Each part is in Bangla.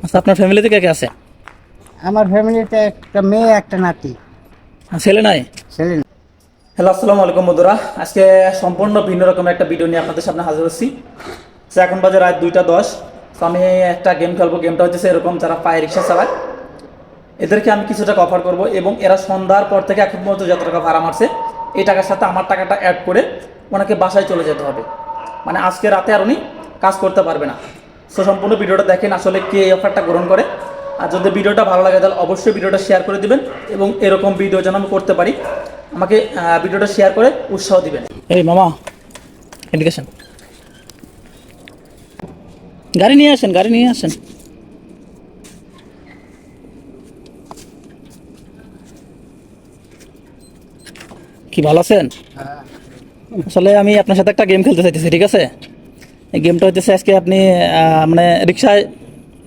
আচ্ছা, আপনার ফ্যামিলিতে কে কে আছে? আমার ফ্যামিলিতে একটা মেয়ে একটা নাতি। ছেলে নাই? ছেলে না। হ্যালো, আসসালামু আলাইকুম বন্ধুরা। আজকে সম্পূর্ণ ভিন্ন রকমের একটা ভিডিও নিয়ে আপনাদের সামনে হাজির হচ্ছি। তো এখন বাজে রাত 2:10। তো আমি একটা গেম খেলবো। গেমটা হচ্ছে এরকম, যারা পায়ে রিক্সা চালায় এদেরকে আমি কিছু টাকা অফার করবো, এবং এরা সন্ধ্যার পর থেকে এখন পর্যন্ত যত টাকা ভাড়া মারছে এই টাকার সাথে আমার টাকাটা অ্যাড করে ওনাকে বাসায় চলে যেতে হবে। মানে আজকে রাতে আর উনি কাজ করতে পারবে না। সো সম্পূর্ণ ভিডিওটা দেখেন আসলে কে এই অফারটা গ্রহণ করে। আর যদি ভিডিওটা ভালো লাগে তাহলে অবশ্যই ভিডিওটা শেয়ার করে দিবেন, এবং এরকম ভিডিও যেন আমি করতে পারি আমাকে ভিডিওটা শেয়ার করে উৎসাহ দিবেন। এই মামা, এডুকেশন গাড়ি নিয়ে আসেন, গাড়ি নিয়ে আসেন। কি ভালো আছেন? আসলে আমি আপনার সাথে একটা গেম খেলতে চাইতেছি, ঠিক আছে? এই গেমটা হচ্ছে আজকে আপনি মানে রিক্সায়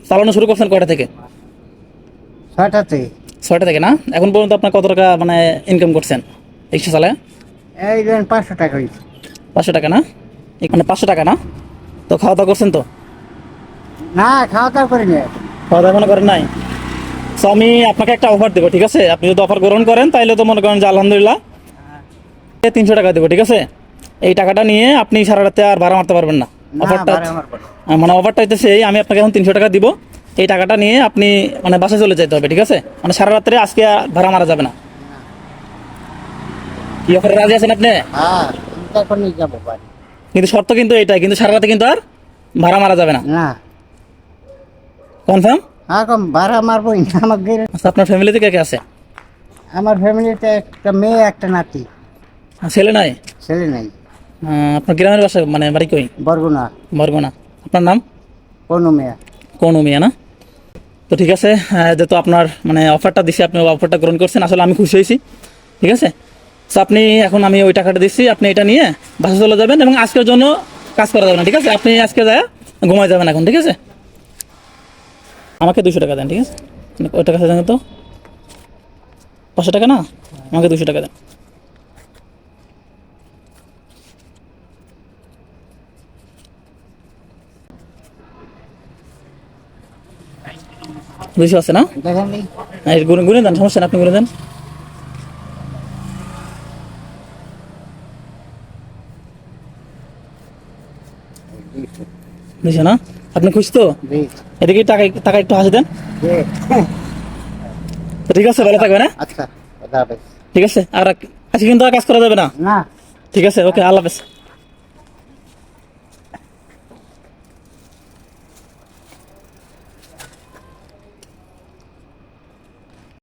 চালানো শুরু করছেন কয়টা থেকে? 6টাতে। 6টা থেকে না? এখন পর্যন্ত আপনার কত টাকা মানে ইনকাম করছেন রিক্সা চালায়? এই ধরেন 500 টাকা হয়েছে। 500 টাকা না? মানে 500 টাকা না? তো খাওয়া দাওয়া করছেন তো? না, খাওয়া দাওয়া করিনি। খাওয়া দাওয়া এখনো করেন নাই? তো আমি আপনাকে একটা অফার দেবো, ঠিক আছে? আপনি যদি অফার গ্রহণ করেন তাহলে তো মনে করেন যে আলহামদুলিল্লাহ 300 টাকা দেবো, ঠিক আছে? এই টাকাটা নিয়ে আপনি সারা রাতে আর ভাড়া মারতে পারবেন না। অফারটা মানে অফারটা হইতেছে এই, আমি আপনাকে এখন 300 টাকা দিব। এই টাকাটা নিয়ে আপনি মানে বাসায় চলে যেতে হবে, ঠিক আছে? মানে সারা রাত্রে আজকে আর ভাড়া মারা যাবে না। কি অফারে রাজি আছেন আপনি? হ্যাঁ, এখন নিয়ে যাবো বাড়ি। কিন্তু শর্ত কিন্তু এটাই, কিন্তু সারা রাতে কিন্তু আর ভাড়া মারা যাবে না। না, কনফার্ম? এখন ভাড়া মারবোই না আমাকে। আচ্ছা, আপনার ফ্যামিলিতে কে কে আছে? আমার ফ্যামিলিতে একটা মেয়ে একটা নাতি। ছেলে নাই? ছেলে নাই। আপনার গ্রামের বাসা মানে বাড়ি কই? বরগুনা। বরগুনা। আপনার নাম? কোনো মেয়ে। কোন মিয়া না? তো ঠিক আছে, যেহেতু আপনার মানে অফারটা দিছি, আপনি অফারটা গ্রহণ করছেন, আসলে আমি খুশি হয়েছি, ঠিক আছে? তো আপনি এখন আমি ওই টাকাটা দিচ্ছি, আপনি এটা নিয়ে বাসা চলে যাবেন, এবং আজকের জন্য কাজ করা যাবে না, ঠিক আছে? আপনি আজকে যায় ঘুমায় যাবেন এখন, ঠিক আছে? আমাকে 200 টাকা দেন, ঠিক আছে? ওই টাকা দেন তো, 500 টাকা না, আমাকে 200 টাকা দেন। বুঝতে পারছে না? দেখেন নি? গুনে গুনে দেন, সমস্যা না, আপনি গুনে দেন। বুঝছে না? আপনি খুশি তো? এদিকে টাকা টাকা একটু হাসি দেন। তো ঠিক আছে, ভালো থাকবেন। হ্যাঁ, আচ্ছা, ঠিক আছে। আর আজকে কিন্তু আর কাজ করা যাবে না। না। ঠিক আছে, ওকে, আল্লাহ হাফেজ।